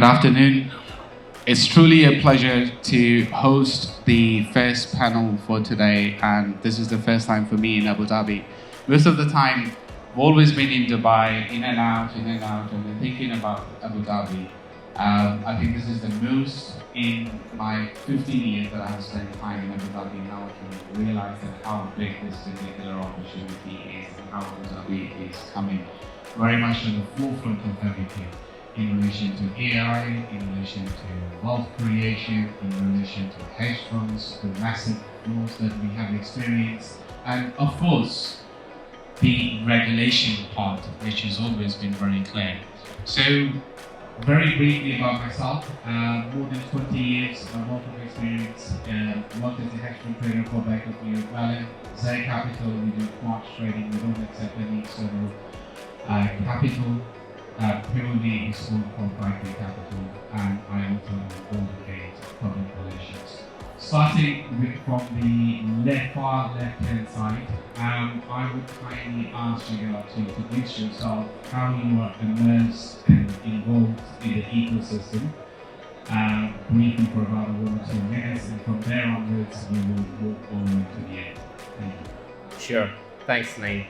Good afternoon. It's truly a pleasure to host the first panel for today, and this is the first time for me in Abu Dhabi. Most of the time, I've always been in Dubai, in and out, and then thinking about Abu Dhabi. I think this is the most in my 15 years that I have spent time in Abu Dhabi. Now I can realize that how big this particular opportunity is and how Abu Dhabi is coming very much to the forefront of everything in relation to AI, in relation to wealth creation, in relation to hedge funds, the massive growth that we have experienced, and of course, the regulation part, which has always been very clear. So, very briefly about myself, more than 20 years worth of experience, worked as a hedge fund trader for Bank of New York Mellon, Zay Capital, we do quant trading, we don't accept any external capital, purely explored proprietary capital, and I also am all the days public relations. Starting from the far left-hand side, I would kindly ask Jigar to introduce yourself, how you are immersed and involved in the ecosystem, briefly for about 1 or 2 minutes, and from there onwards we will move forward to the end. Thank you. Sure. Thanks, Naeem.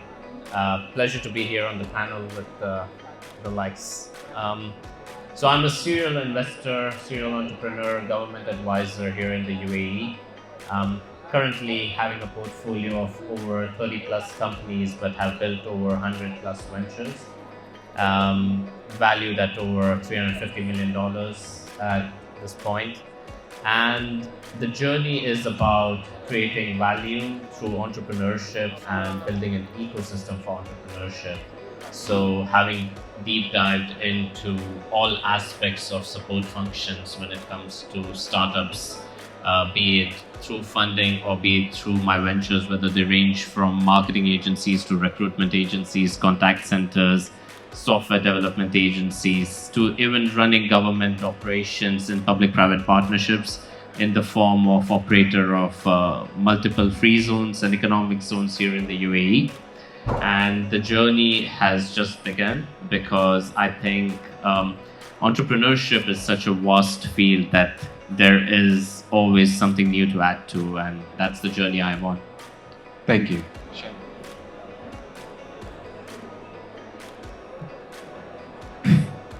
Pleasure to be here on the panel with the likes. So I'm a serial investor, serial entrepreneur, government advisor here in the UAE. Currently having a portfolio of over 30 plus companies, but have built over 100 plus ventures, valued at over $350 million at this point. And the journey is about creating value through entrepreneurship and building an ecosystem for entrepreneurship. So having deep dived into all aspects of support functions when it comes to startups, be it through funding or be it through my ventures, whether they range from marketing agencies to recruitment agencies, contact centers, software development agencies, to even running government operations in public-private partnerships in the form of operator of multiple free zones and economic zones here in the UAE. And the journey has just begun, because I think entrepreneurship is such a vast field that there is always something new to add to, and that's the journey I'm on. Thank you.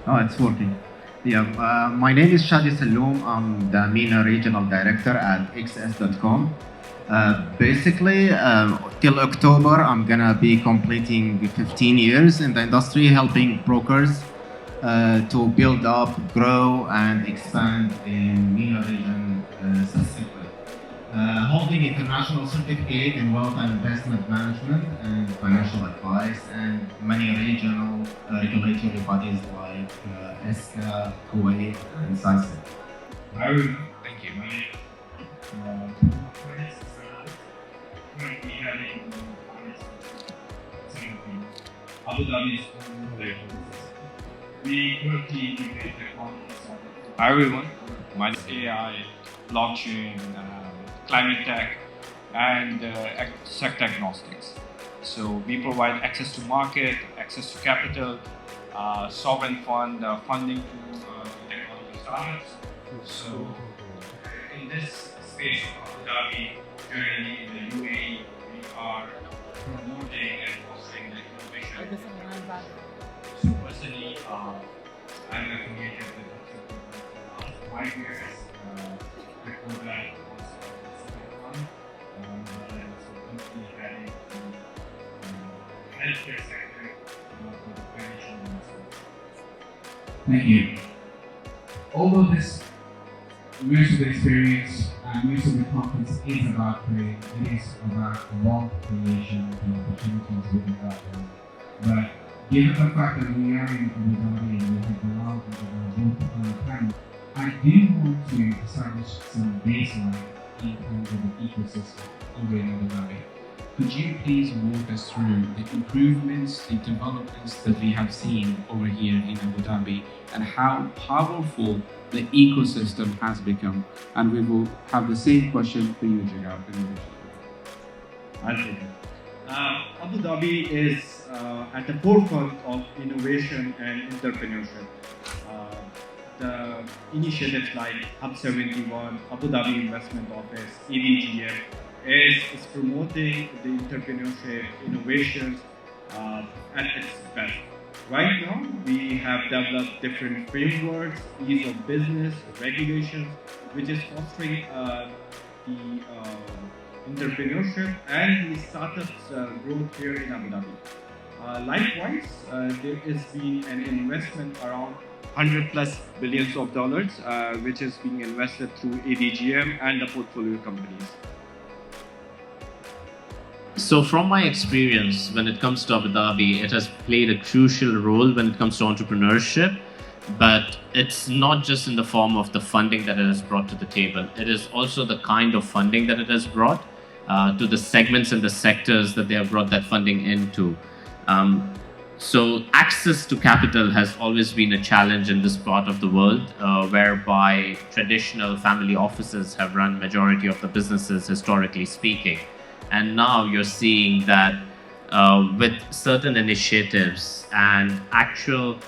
Oh, it's working. Yeah, my name is Shadi Saloom. I'm the MENA Regional Director at XS.com. Basically, till October, I'm gonna be completing 15 years in the industry, helping brokers to build up, grow, and expand in MENA region successfully. Holding international certificate in wealth and investment management and financial advice, and many regional regulatory bodies like ESCA, Kuwait, and SISA. Thank you. Abu Dhabi's we currently integrate technologies. Hi everyone, my name is AI, blockchain, climate tech, and sector agnostics. So we provide access to market, access to capital, sovereign fund, funding to technology startups. So in this space of Abu Dhabi, currently in the UAE, we are promoting and fostering the innovation. So personally, I'm affiliated with the last 5 years. Before that, I was fund, but I was completely heading the healthcare sector for the financial ministry. Thank you. Although this most of the experience and most of the conference is about trading, it is about wealth creation and opportunities within that world. But given the fact that we are in Abu Dhabi and we have allowed both on the panel, I do want to establish some baseline in terms of the ecosystem over in Abu Dhabi. Could you please walk us through the improvements, the developments that we have seen over here in Abu Dhabi, and how powerful the ecosystem has become? And we will have the same question for you, Jigar. I'll take it. Abu Dhabi is at the forefront of innovation and entrepreneurship. the initiatives like Hub 71, Abu Dhabi Investment Office, ADGM is promoting the entrepreneurship, innovations at its best. Right now, we have developed different frameworks, ease of business, regulations, which is fostering the entrepreneurship and the startups growth here in Abu Dhabi. Likewise, there has been an investment around 100 plus billions of dollars, which is being invested through ADGM and the portfolio companies. So from my experience, when it comes to Abu Dhabi, it has played a crucial role when it comes to entrepreneurship. But it's not just in the form of the funding that it has brought to the table. It is also the kind of funding that it has brought to the segments and the sectors that they have brought that funding into. So access to capital has always been a challenge in this part of the world, whereby traditional family offices have run majority of the businesses, historically speaking. And now you're seeing that with certain initiatives and actual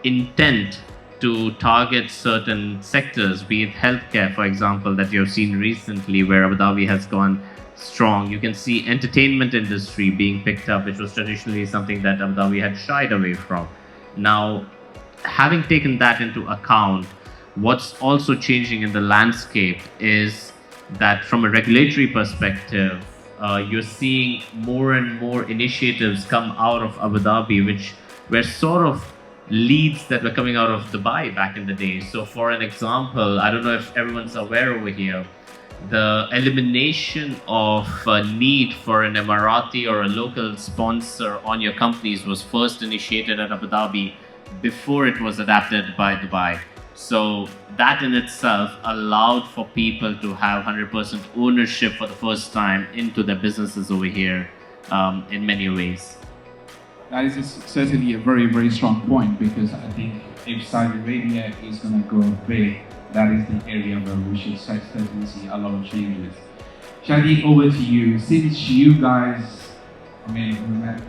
intent to target certain sectors, be it healthcare, for example, that you've seen recently, where Abu Dhabi has gone strong. You can see entertainment industry being picked up, which was traditionally something that Abu Dhabi had shied away from. Now, having taken that into account, what's also changing in the landscape is that from a regulatory perspective, you're seeing more and more initiatives come out of Abu Dhabi, which were sort of leads that were coming out of Dubai back in the day. So for an example, I don't know if everyone's aware over here, the elimination of a need for an Emirati or a local sponsor on your companies was first initiated at Abu Dhabi before it was adapted by Dubai. So that in itself allowed for people to have 100% ownership for the first time into their businesses over here in many ways. That is certainly a very, very strong point, because I think if Saudi Arabia is going to go big, that is the area where we should certainly see a lot of changes. Shadi, over to you. Since you guys, we met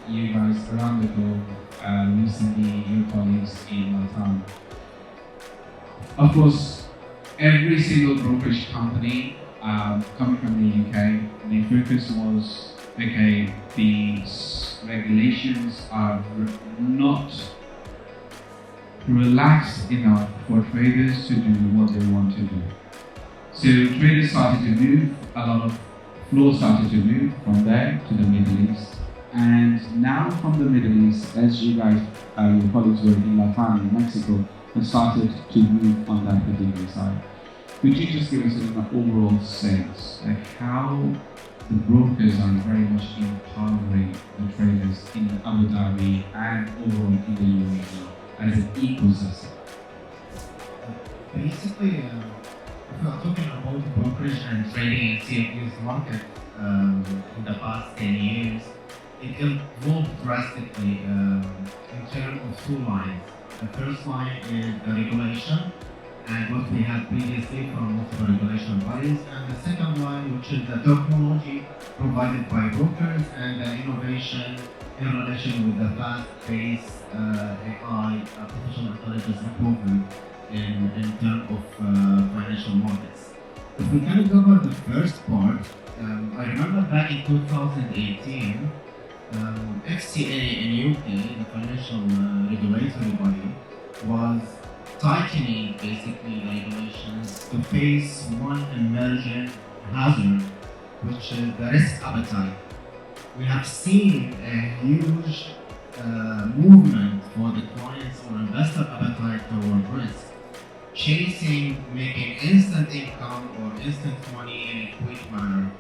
you guys around the globe, recently, your colleagues in Latam. Of course, every single brokerage company coming from the UK, the focus was, okay, these regulations are not relaxed enough for traders to do what they want to do. So traders started to move, a lot of flow started to move from there to the Middle East. And now from the Middle East, as you guys, your colleagues were in Latam, in Mexico, have started to move on that particular side. Could you just give us an overall sense, like how the brokers are very much empowering the traders in Abu Dhabi and overall in the UAE as an ecosystem? Basically, if we are talking about brokerage and trading in CFDs market in the past 10 years, it evolved drastically in terms of two lines. The first line is the regulation, and what we had previously from multiple regulation bodies, and the second line, which is the technology provided by brokers and the innovation in relation with the fast-paced AI, artificial intelligence improvement in terms of financial markets. If we can cover the first part, I remember back in 2018, FCA in UK, the financial regulatory body, was tightening basically regulations to face one emerging hazard, which is the risk appetite. We have seen a huge movement for the clients or investor appetite toward risk, chasing making instant income or instant money in a quick manner,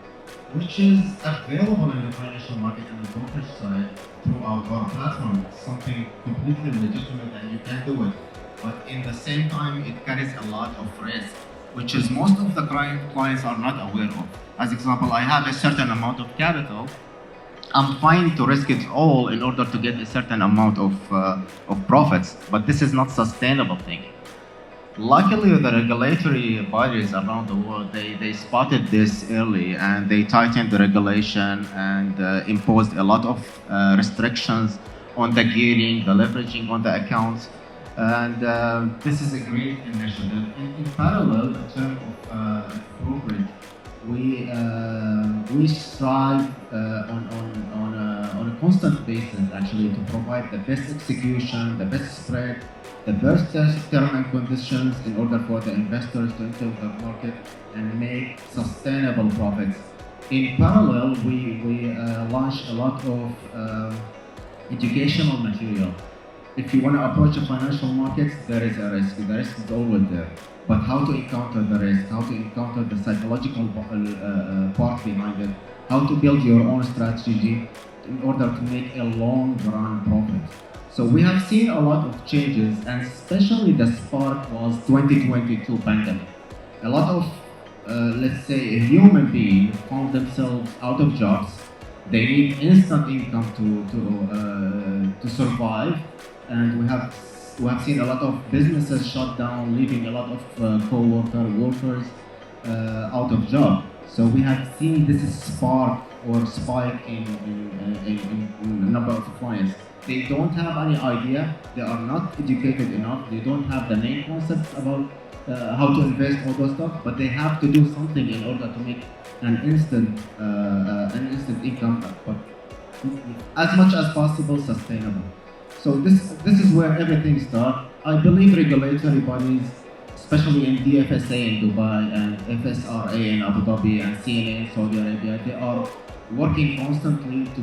which is available in the financial market and the brokerage side through our platform. It's something completely legitimate and you can do it. But in the same time, it carries a lot of risk, which is most of the clients are not aware of. As example, I have a certain amount of capital. I'm fine to risk it all in order to get a certain amount of profits, but this is not sustainable thing. Luckily, the regulatory bodies around the world, they spotted this early and they tightened the regulation and imposed a lot of restrictions on the gearing, the leveraging on the accounts. And this is a great initiative. In parallel, in terms of brokerage, we strive on a constant basis actually to provide the best execution, the best spread, the best term and conditions in order for the investors to enter the market and make sustainable profits. In parallel, we launch a lot of educational material. If you want to approach the financial markets, there is a risk. The risk is always there. But how to encounter the risk, how to encounter the psychological part behind it, how to build your own strategy in order to make a long-run profit. So we have seen a lot of changes, and especially the spark was 2022 pandemic. A lot of, let's say, human beings found themselves out of jobs. They need instant income to survive, and we have seen a lot of businesses shut down, leaving a lot of workers out of job. So we have seen this spark or spike in a number of clients. They don't have any idea, they are not educated enough, they don't have the main concepts about how to invest all those stuff, but they have to do something in order to make an instant income, but as much as possible sustainable. So this is where everything starts. I believe regulatory bodies, especially in DFSA in Dubai and FSRA in Abu Dhabi and CNA in Saudi Arabia, they are working constantly to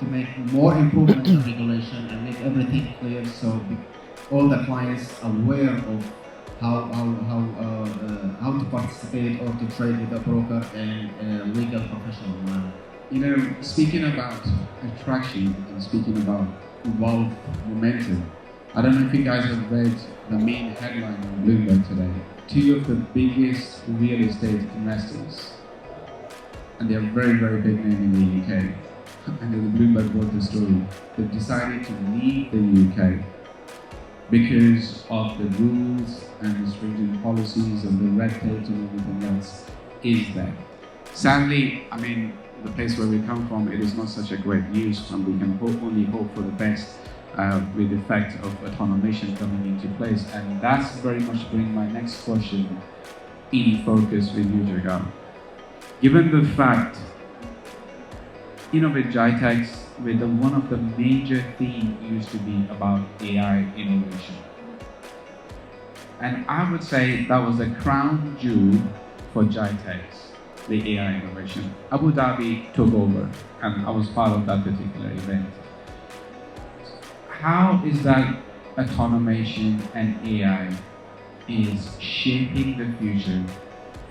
make more improvements in regulation and make everything clear, so all the clients aware of how to participate or to trade with a broker in a legal professional manner. You know, speaking about attraction and speaking about wealth momentum, I don't know if you guys have read the main headline on Bloomberg today. Two of the biggest real estate investors, and they're very, very big name in the UK, and then the Bloomberg wrote the story. They've decided to leave the UK because of the rules and the stringent policies and the red tape and everything else is there. Sadly, I mean, the place where we come from, it is not such a great news, and we can only hope for the best with the fact of automation coming into place. And that's very much bring my next question in focus with you, Jigar. Given the fact, you know, with GITEX, with one of the major themes used to be about AI innovation. And I would say that was the crown jewel for GITEX, the AI innovation. Abu Dhabi took over, and I was part of that particular event. How is that automation and AI is shaping the future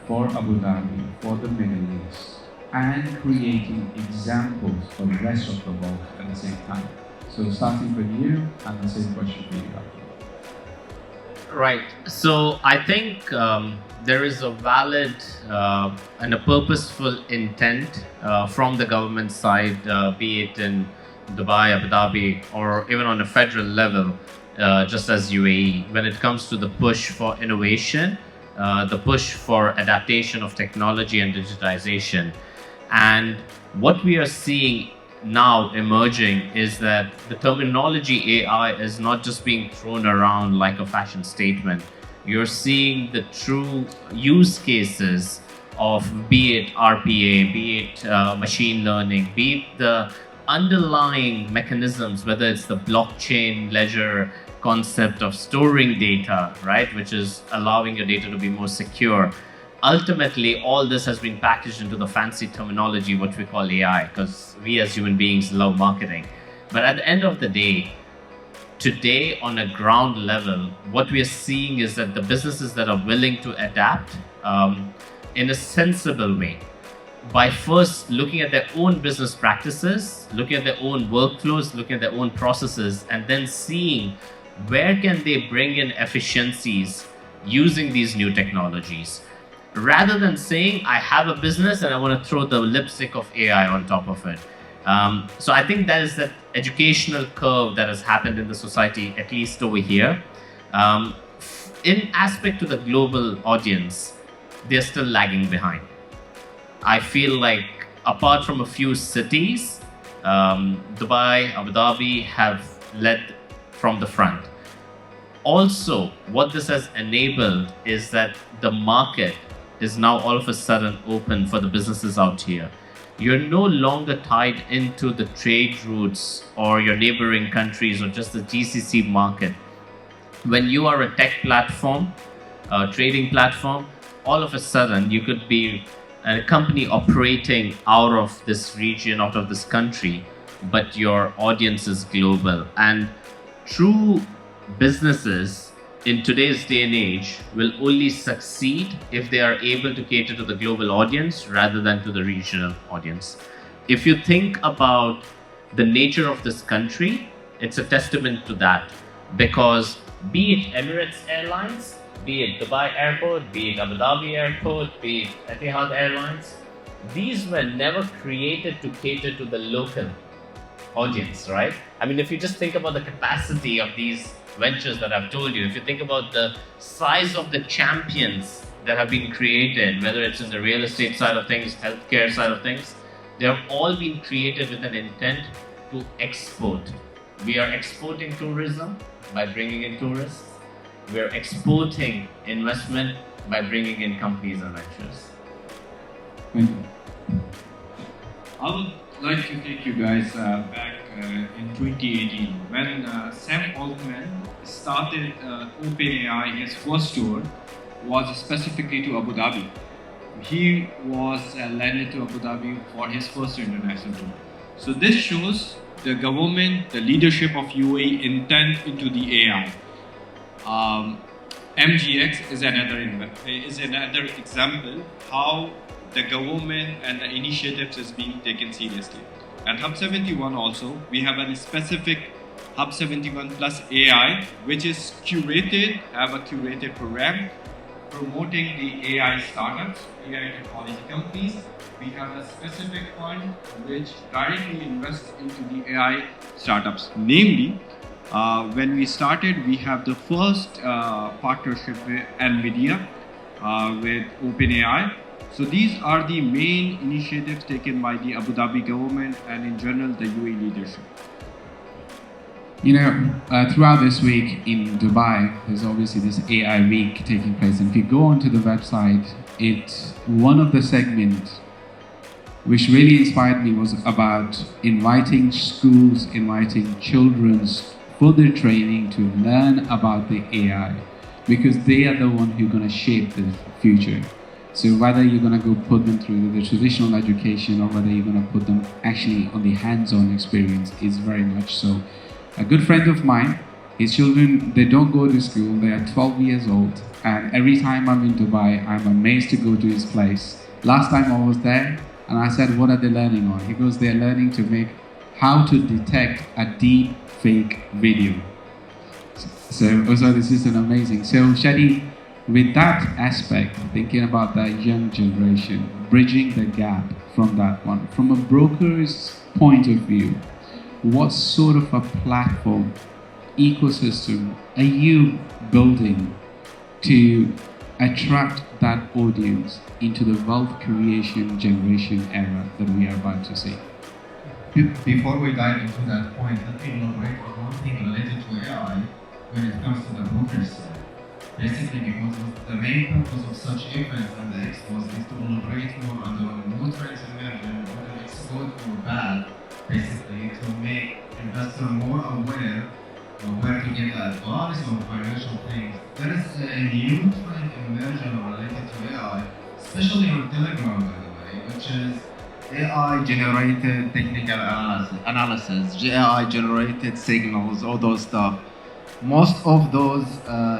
for Abu Dhabi, for the Middle East, and creating examples for the rest of the world at the same time? So starting with you, and the same question for you after. Right. So I think there is a valid and a purposeful intent from the government side, be it in Dubai, Abu Dhabi, or even on a federal level, just as UAE, when it comes to the push for innovation, the push for adaptation of technology and digitization. And what we are seeing now emerging is that the terminology AI is not just being thrown around like a fashion statement. You're seeing the true use cases of, be it RPA, be it machine learning, be it the underlying mechanisms, whether it's the blockchain ledger concept of storing data, right, which is allowing your data to be more secure. Ultimately, all this has been packaged into the fancy terminology, what we call AI, because we as human beings love marketing. But at the end of the day, today on a ground level, what we are seeing is that the businesses that are willing to adapt in a sensible way, by first looking at their own business practices, looking at their own workflows, looking at their own processes, and then seeing where can they bring in efficiencies using these new technologies. Rather than saying, I have a business and I want to throw the lipstick of AI on top of it. So I think that is that educational curve that has happened in the society, at least over here. In aspect to the global audience, they're still lagging behind. I feel like apart from a few cities, Dubai, Abu Dhabi have led from the front. also, what this has enabled is that the market is now all of a sudden open for the businesses out here. You're no longer tied into the trade routes or your neighboring countries or just the GCC market. When you are a tech platform, a trading platform, all of a sudden you could be a company operating out of this region, out of this country, but your audience is global. And true businesses in today's day and age will only succeed if they are able to cater to the global audience rather than to the regional audience. If you think about the nature of this country, it's a testament to that, because be it Emirates Airlines, be it Dubai Airport, be it Abu Dhabi Airport, be it Etihad Airlines, these were never created to cater to the local audience, right? I mean, if you just think about the capacity of these ventures that I've told you, if you think about the size of the champions that have been created, whether it's in the real estate side of things, healthcare side of things, they have all been created with an intent to export. We are exporting tourism by bringing in tourists. We are exporting investment by bringing in companies and ventures. Thank you. I would like to take you guys back in 2018 when Sam Altman started OpenAI. His first tour was specifically to Abu Dhabi. He was landed to Abu Dhabi for his first international tour. So this shows the government, the leadership of UAE intent into the AI. MGX is another example how the government and the initiatives is being taken seriously. At Hub 71 also, we have a specific Hub 71 Plus AI, which is curated, have a curated program promoting the AI startups, AI technology companies. We have a specific fund which directly invests into the AI startups. Namely, when we started, we have the first partnership with NVIDIA, with OpenAI. So these are the main initiatives taken by the Abu Dhabi government and in general the UAE leadership. You know, throughout this week in Dubai, there's obviously this AI week taking place. And if you go onto the website, it's one of the segments which really inspired me was about inviting schools, inviting children for their training to learn about the AI, because they are the one who are going to shape the future. So whether you're going to go put them through the traditional education or whether you're going to put them actually on the hands-on experience is very much so. A good friend of mine, his children, they don't go to school, they are 12 years old, and every time I'm in Dubai, I'm amazed to go to his place. Last time I was there, and I said, what are they learning on? He goes, they're learning to make how to detect a deep fake video. So this is an amazing. So Shadi, with that aspect, thinking about that young generation, bridging the gap from that one, from a broker's point of view, what sort of a platform, ecosystem are you building to attract that audience into the wealth creation generation era that we are about to see? Before we dive into that point, let me elaborate on one thing related to AI when it comes to the broker side. Basically, because the main purpose of such events and the expos is to elaborate more on the new trends emerging, whether it's good or bad, basically to make investors more aware of where to get advice on financial things. There is a new trend emerging related to AI, especially on Telegram, by the way, which is AI-generated technical analysis, AI-generated signals, all those stuff. Most of those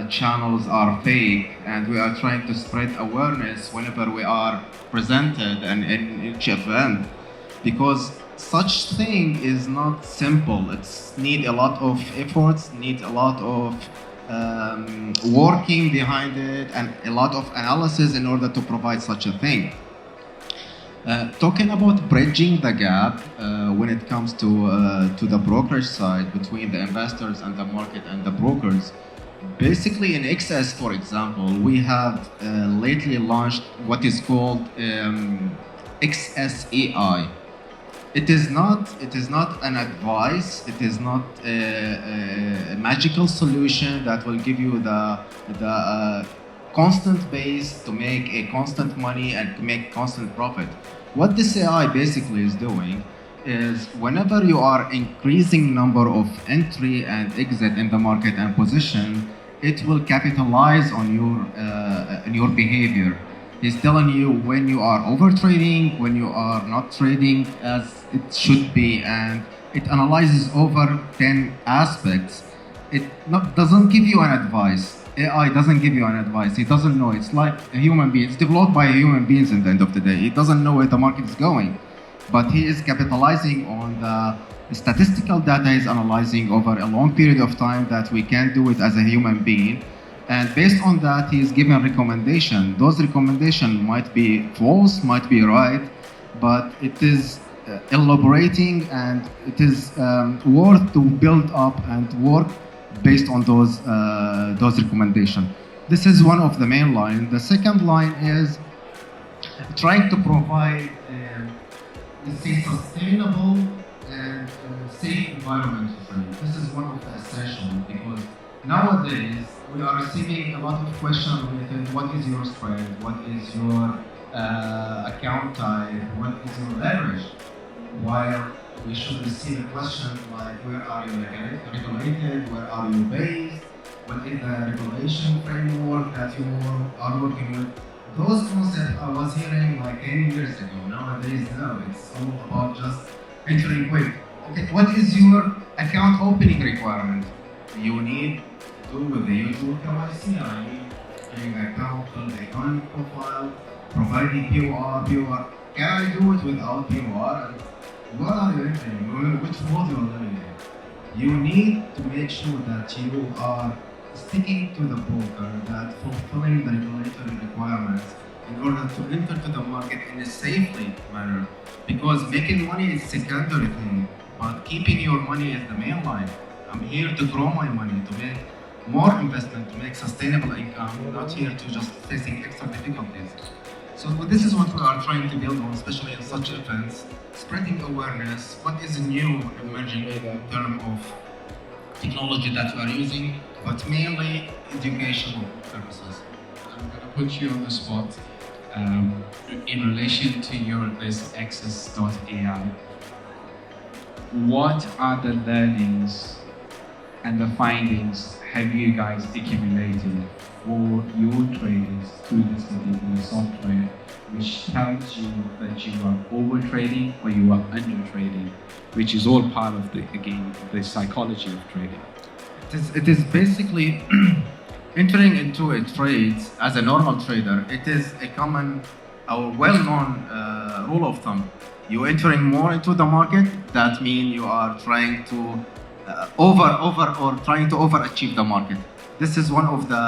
channels are fake, and we are trying to spread awareness whenever we are presented and in each event, because such thing is not simple. It's need a lot of efforts, need a lot of working behind it, and a lot of analysis in order to provide such a thing. Talking about bridging the gap when it comes to the brokerage side between the investors and the market and the brokers, basically in XS, for example, we have lately launched what is called XS AI. It is not. It is not an advice. It is not a magical solution that will give you the constant base to make a constant money and to make constant profit. What this AI basically is doing is whenever you are increasing number of entry and exit in the market and position, it will capitalize on your behavior. He's telling you when you are over trading, when you are not trading as it should be, and it analyzes over 10 aspects. It doesn't give you an advice. AI doesn't give you an advice. He doesn't know. It's like a human being. It's developed by human beings at the end of the day. He doesn't know where the market is going, but he is capitalizing on the statistical data he's analyzing over a long period of time that we can't do it as a human being. And based on that, he is giving recommendation. Those recommendations might be false, might be right, but it is elaborating and it is worth to build up and work based on those recommendations. This is one of the main lines. The second line is trying to provide let's say sustainable and safe environment for trade. This is one of the essentials because nowadays we are receiving a lot of questions related what is your spread, what is your account type, what is your leverage, while we should receive a question like where are you regulated, where are you based, what is the regulation framework that you are working with. Those concepts I was hearing like 10 years ago. Nowadays, no, it's all about just entering quick. Okay, what is your account opening requirement? You need to do with the usual KYC. I need creating an account, build a economic profile, providing POR. Can I do it without POR? What are you entering? Which world you are living in? You need to make sure that you are sticking to the broker, that fulfilling the regulatory requirements in order to enter to the market in a safely manner. Because making money is secondary thing, but keeping your money is the main line. I'm here to grow my money, to make more investment, to make sustainable income. I'm not here to just facing extra difficulties. So this is what we are trying to build on, especially in such events, spreading awareness, what is new emerging in terms of technology that we are using, but mainly educational purposes. I'm going to put you on the spot in relation to your this access.ai. What are the learnings and the findings have you guys accumulated for your traders through this particular software, which tells you that you are over trading or you are under trading, which is all part of the psychology of trading? It is basically entering into a trade as a normal trader. It is a common, a well-known rule of thumb. You entering more into the market, that means you are trying to overachieve the market. This is one of the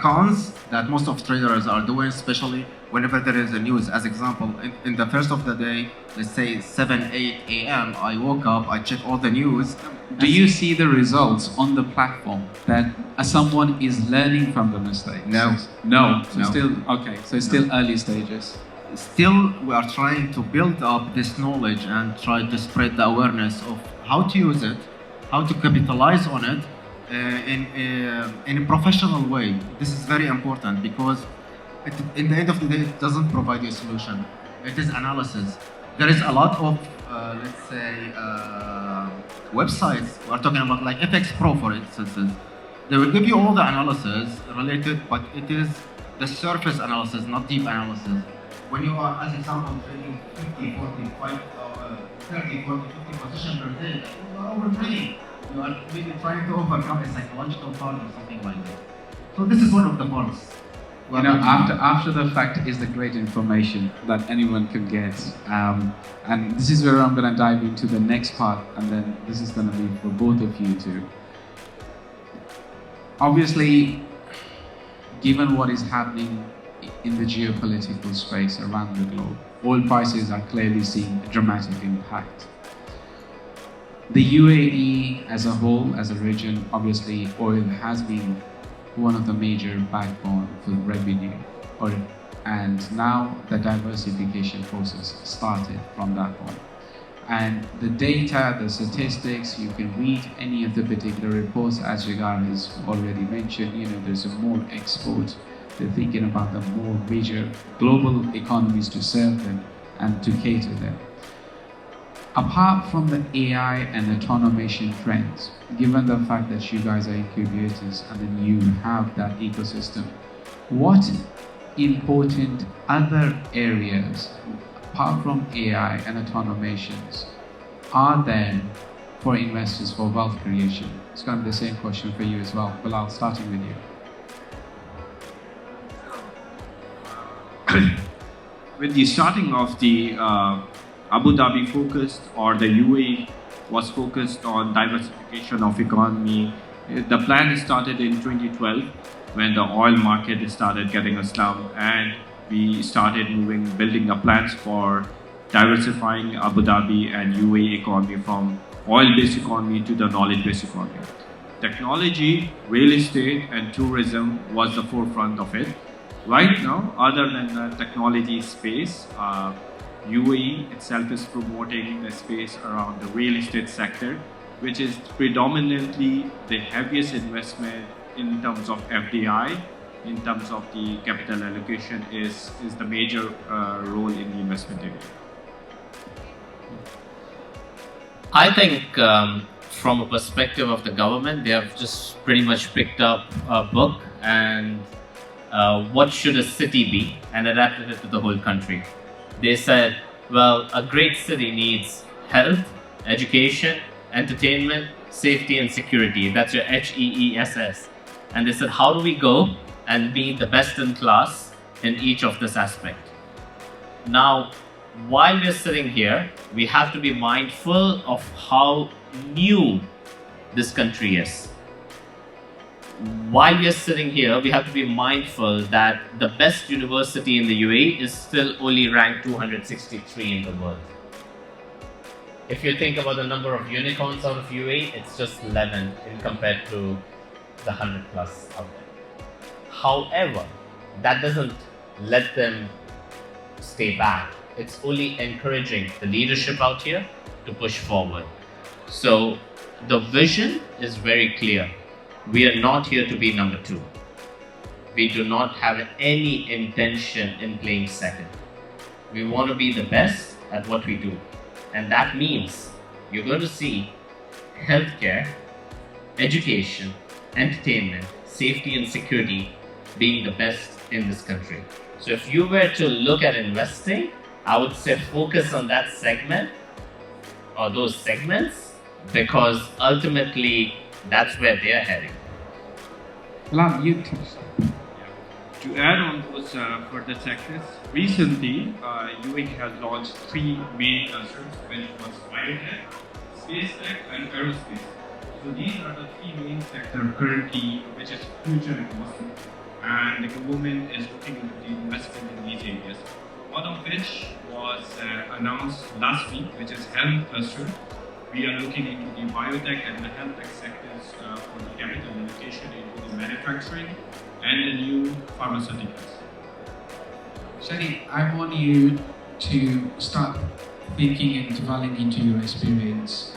cons that most of traders are doing, especially whenever there is a news. As example, in the first of the day, let's say 7, 8 a.m., I woke up, I check all the news. Do you see the results on the platform that someone is learning from the mistakes? No. So No. still, okay, so it's still early stages. Still, we are trying to build up this knowledge and try to spread the awareness of how to use it, how to capitalize on it in a professional way. This is very important because in the end of the day, it doesn't provide you a solution. It is analysis. There is a lot of, let's say, websites. We're talking about like FX Pro, for instance. They will give you all the analysis related, but it is the surface analysis, not deep analysis. When you are, as example, trading 50, 45, 30, 40, 50 positions per day, you are over trading. You are really trying to overcome a psychological part or something like that. So this is one of the parts. You know, after the fact is the great information that anyone can get. And this is where I'm going to dive into the next part, and then this is going to be for both of you too. Obviously, given what is happening in the geopolitical space around the globe, oil prices are clearly seeing a dramatic impact. The UAE as a whole, as a region, obviously oil has been one of the major backbone for revenue, or And now the diversification process started from that point. And the data, the statistics, you can read any of the particular reports, as Jigar has already mentioned, there's a more export. They're thinking about the more major global economies to serve them and to cater them. Apart from the AI and automation trends, given the fact that you guys are incubators and then you have that ecosystem, what important other areas, apart from AI and automations, are there for investors for wealth creation? It's going to be the same question for you as well. Bilal, starting with you. With the starting of the Abu Dhabi focused, or the UAE was focused on diversification of economy. The plan started in 2012 when the oil market started getting a slump, and we started building the plans for diversifying Abu Dhabi and UAE economy from oil-based economy to the knowledge-based economy. Technology, real estate, and tourism was the forefront of it. Right now, other than the technology space, UAE itself is promoting the space around the real estate sector, which is predominantly the heaviest investment in terms of FDI, in terms of the capital allocation is the major role in the investment area. I think from a perspective of the government, they have just pretty much picked up a book and what should a city be, and adapted it to the whole country. They said, well, a great city needs health, education, entertainment, safety and security. That's your HEESS. And they said, how do we go and be the best in class in each of this aspect? Now, while we're sitting here, we have to be mindful of how new this country is. While we are sitting here, we have to be mindful that the best university in the UAE is still only ranked 263 in the world. If you think about the number of unicorns out of UAE, it's just 11 in compared to the 100 plus out there. However, that doesn't let them stay back. It's only encouraging the leadership out here to push forward. So the vision is very clear. We are not here to be number 2. We do not have any intention in playing second. We want to be the best at what we do. And that means you're going to see healthcare, education, entertainment, safety and security being the best in this country. So if you were to look at investing, I would say focus on that segment or those segments, because ultimately that's where they're heading. Bilal, you touched. To add on those further sectors, recently UAE has launched 3 main clusters, which was biotech, space tech and aerospace. So these are the 3 main sectors currently which is future agnostic, and the government is looking into the investment in these areas. One of which was announced last week, which is health cluster. We are looking into the biotech and the health tech sectors for the capital allocation into the manufacturing and the new pharmaceuticals. Shadi, I want you to start thinking and dwelling into your experience.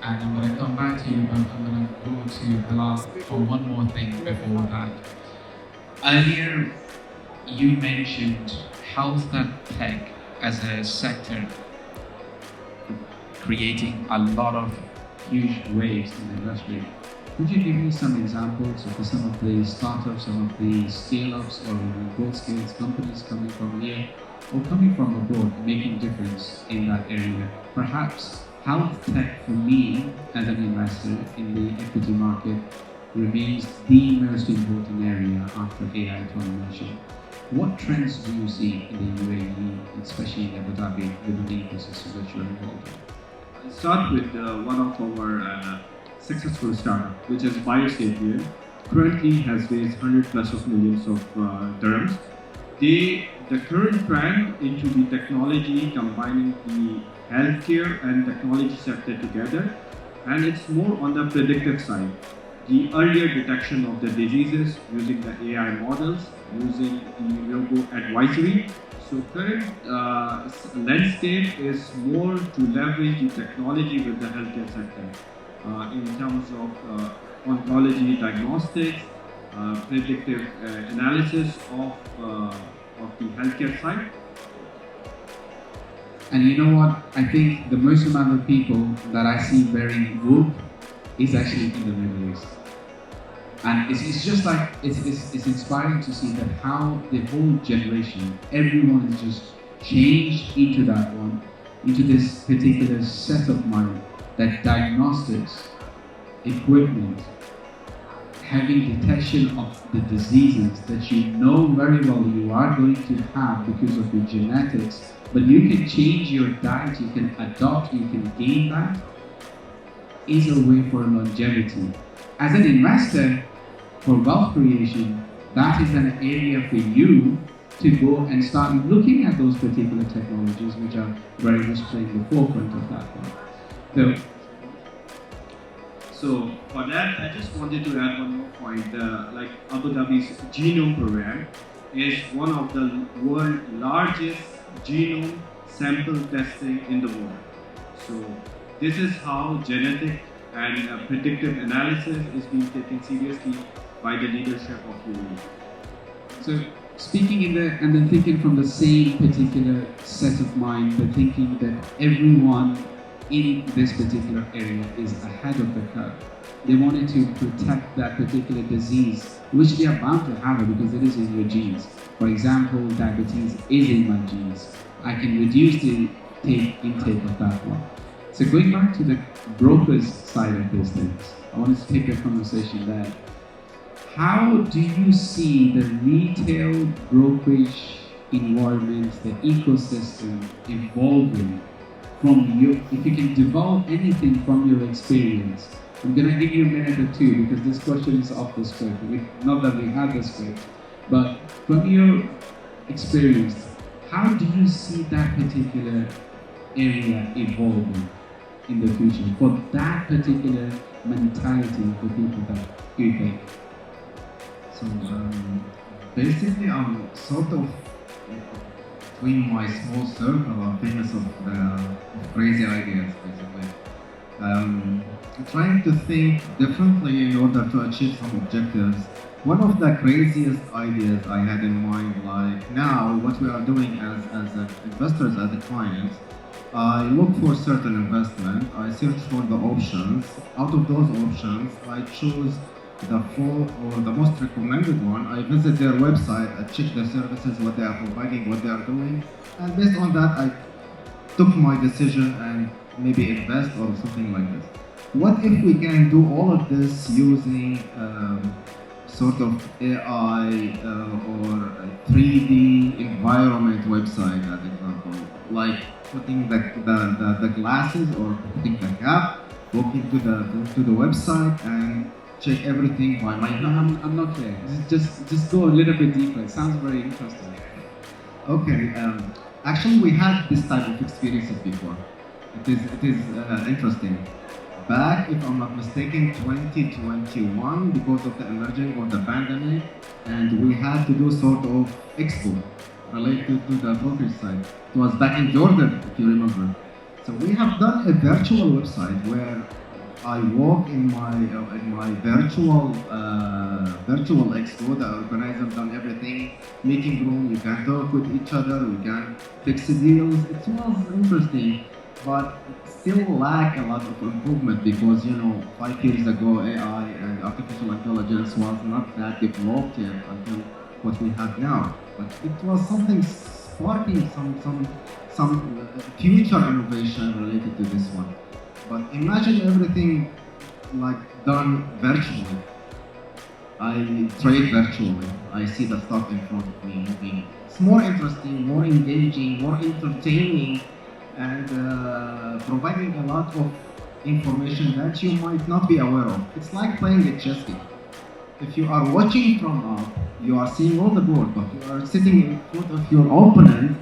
And I'm going to come back to you, but I'm going to go to Bilal for one more thing before that. Earlier, you mentioned health and tech as a sector creating a lot of huge waves in the industry. Could you give me some examples of some of the startups, some of the scale-ups or growth scales companies coming from here or coming from abroad making difference in that area? Perhaps health tech for me as an investor in the equity market remains the most important area after AI automation. What trends do you see in the UAE, especially in Abu Dhabi, within the ecosystem that you're involved in? I'll start with one of our successful startup, which is Biosapien. Currently has raised 100 plus of millions of dirhams. The current trend into the technology, combining the healthcare and technology sector together, and it's more on the predictive side. the earlier detection of the diseases using the AI models, using the robo advisory. So current landscape is more to leverage the technology with the healthcare sector in terms of oncology diagnostics, predictive analysis of the healthcare side. And you know what? I think the most amount of people that I see wearing WHOOP is actually in the Middle East. And it's just like, it's inspiring to see that how the whole generation, everyone is just changed into that one, into this particular set of mind, that diagnostics, equipment, having detection of the diseases that you know very well you are going to have because of your genetics, but you can change your diet, you can adopt, you can gain that, is a way for longevity. As an investor, for wealth creation, that is an area for you to go and start looking at those particular technologies which are very much playing the forefront of that one. So for that, I just wanted to add one more point. Like Abu Dhabi's genome program is one of the world's largest genome sample testing in the world. So this is how genetic and predictive analysis is being taken seriously by the leadership of UAE. So speaking and then thinking from the same particular set of mind, but thinking that everyone in this particular area is ahead of the curve. They wanted to protect that particular disease, which they are bound to have it because it is in your genes. For example, diabetes is in my genes. I can reduce the intake of that one. So going back to the brokers side of these things, I wanted to take a conversation there. How do you see the retail brokerage environment, the ecosystem evolving from your, if you can develop anything from your experience? I'm going to give you a minute or two because this question is off the script. Not that we have the script, but from your experience, how do you see that particular area evolving in the future for that particular mentality of the people that you think? So basically, I'm sort of between my small circle of famous of crazy ideas, basically. Trying to think differently in order to achieve some objectives. One of the craziest ideas I had in mind, like now, what we are doing as investors, as a client, I look for certain investment, I search for the options. Out of those options, I choose the full or the most recommended one. I visit their website, I check their services, what they are providing, what they are doing, and based on that, I took my decision and maybe invest or something like this. What if we can do all of this using sort of AI or a 3D environment website, as example, like putting the glasses or putting the cap, walking to the website and check everything by my hand. I'm not clear. Just go a little bit deeper. It sounds very interesting. Okay. Actually, we had this type of experiences before. It is interesting. Back, if I'm not mistaken, 2021, because of the emerging of the pandemic, and we had to do sort of expo related to the brokerage side. It was back in Jordan, if you remember. So we have done a virtual website where I walk in my virtual expo. The organizer done everything, meeting room. You can talk with each other. We can fix deals. It was interesting, but still lack a lot of improvement because 5 years ago AI and artificial intelligence was not that developed yet until what we have now. But it was something sparking some future innovation related to this one. But imagine everything like done virtually. I trade virtually. I see the stock in front of me moving. It's more interesting, more engaging, more entertaining, and providing a lot of information that you might not be aware of. It's like playing a chess game. If you are watching from up, you are seeing all the board, but you are sitting in front of your opponent,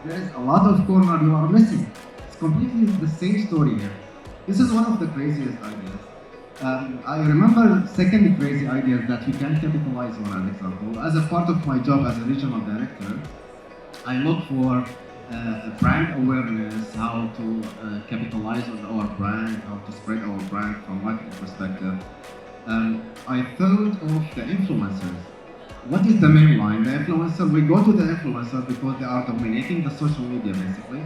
there is a lot of corner you are missing. It's completely the same story here. This is one of the craziest ideas. I remember second crazy idea that we can capitalize on an example. As a part of my job as a regional director, I look for brand awareness, how to capitalize on our brand, how to spread our brand from marketing perspective. I thought of the influencers. What is the main line? The influencer, we go to the influencer because they are dominating the social media basically,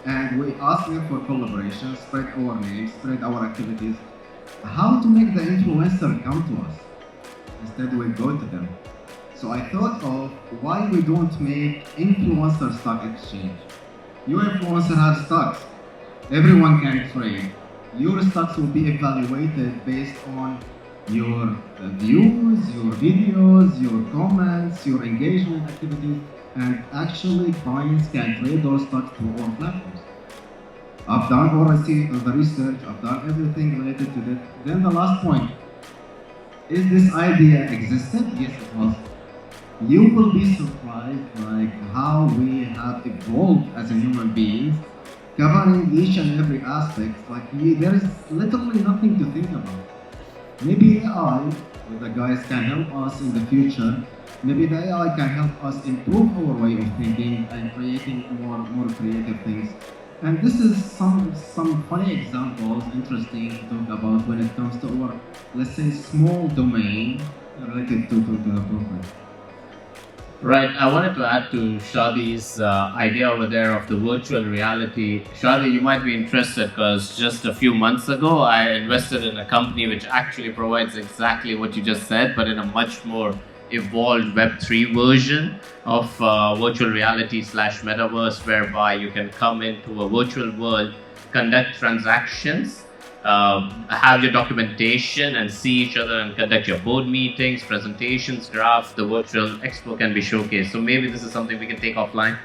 and we ask them for collaboration, spread our names, spread our activities. How to make the influencer come to us? Instead, we go to them. So I thought of why we don't make influencer stock exchange. Your influencer has stocks. Everyone can trade. Your stocks will be evaluated based on your views, your videos, your comments, your engagement activities, and actually clients can trade those stocks through our platforms. I've done already the research, I've done everything related to that. Then the last point, is this idea existed? Yes, it was. You will be surprised like how we have evolved as a human beings, covering each and every aspect. There is literally nothing to think about. Maybe AI, the guys can help us in the future. Maybe the AI can help us improve our way of thinking and creating more creative things. And this is some funny examples, interesting to talk about when it comes to our, let's say, small domain related to the program. Right, I wanted to add to Shadi's idea over there of the virtual reality. Shadi, you might be interested because just a few months ago, I invested in a company which actually provides exactly what you just said, but in a much more evolved Web3 version of virtual reality / metaverse, whereby you can come into a virtual world, conduct transactions, have your documentation and see each other and conduct your board meetings, presentations, graphs. The virtual expo can be showcased. So maybe this is something we can take offline.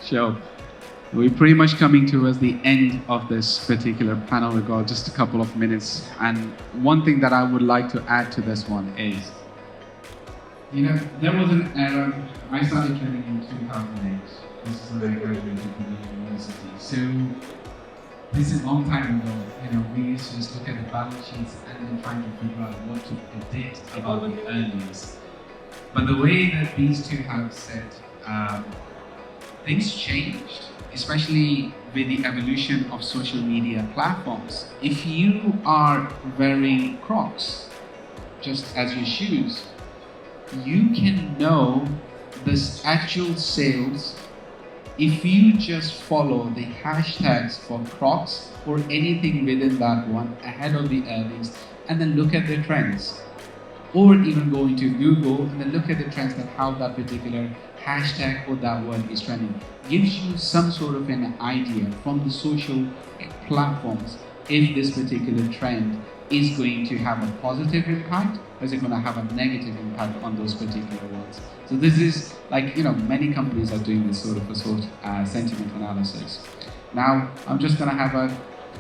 Sure. We're pretty much coming towards the end of this particular panel. We've got just a couple of minutes. And one thing that I would like to add to this one is, there was an era, I started trading in 2008. This is when I graduated from the university. So this is a long time ago. We used to just look at the balance sheets and then trying to figure out what to predict about the earnings. But the way that these two have said, things changed, especially with the evolution of social media platforms. If you are wearing Crocs, just as your shoes, you can know this actual sales if you just follow the hashtags for Crocs or anything within that one ahead of the earnings and then look at the trends. Or even go into Google and then look at the trends and how that particular hashtag or that word is trending. Gives you some sort of an idea from the social platforms if this particular trend is going to have a positive impact or is it going to have a negative impact on those particular words. So this is many companies are doing this sort of sentiment analysis. Now I'm just going to have a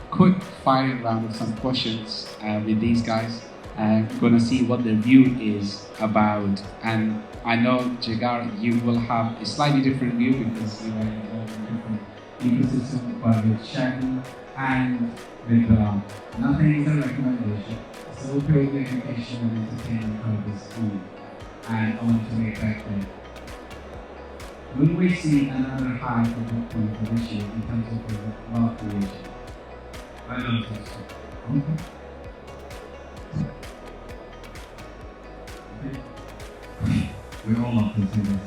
quick firing round of some questions with these guys. I'm going to see what their view is about, and I know Jigar, you will have a slightly different view because you are involved in different ecosystem, but with Shadi and with nothing is a recommendation. So purely education and entertainment purpose only, and I want to make that clear. Will we see another high for Bitcoin for this year in terms of wealth creation? I don't think so. Okay. We all love to see this.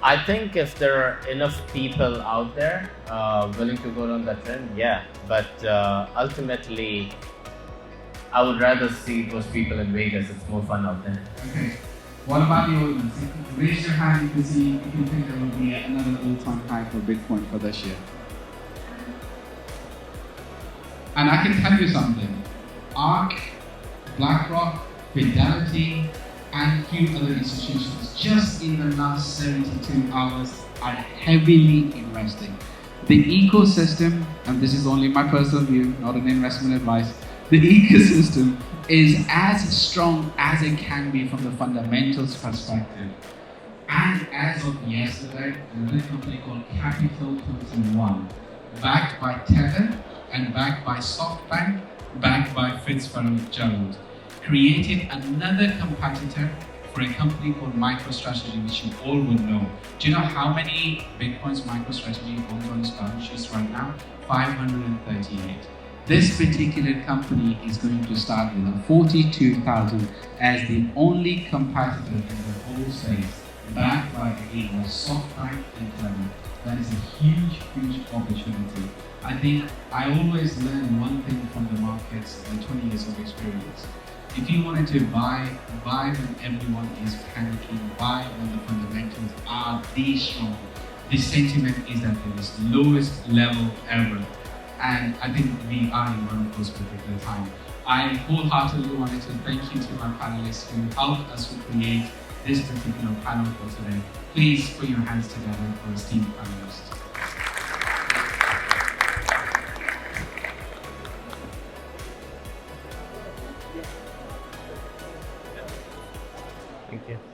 I think if there are enough people out there willing to go down that trend, yeah. But ultimately, I would rather see those people in Vegas. It's more fun out there. Okay. What about the audience? Raise your hand if you think there will be another all-time high for Bitcoin for this year. And I can tell you something. ARK, BlackRock, Fidelity, and a few other institutions just in the last 72 hours are heavily investing. The ecosystem, and this is only my personal view, not an investment advice, the ecosystem is as strong as it can be from the fundamentals perspective. And as of yesterday, another company called Capital 21 backed by Tether, and backed by SoftBank, backed by Fitzgerald, created another competitor for a company called MicroStrategy, which you all will know. Do you know how many Bitcoins MicroStrategy owns on its balance sheet right now? 538. This particular company is going to start with a 42,000 as the only competitor in the whole space, backed by again SoftBank and Clever. That is a huge, huge opportunity. I think I always learn one thing from the markets in 20 years of experience. If you wanted to buy when everyone is panicking, buy when the fundamentals are this strong. The sentiment is that it is lowest level ever. And I think we are in one of those particular times. I wholeheartedly wanted to thank you to my panelists who helped us to create this particular panel for today. Please put your hands together for esteemed panelists. Thank you.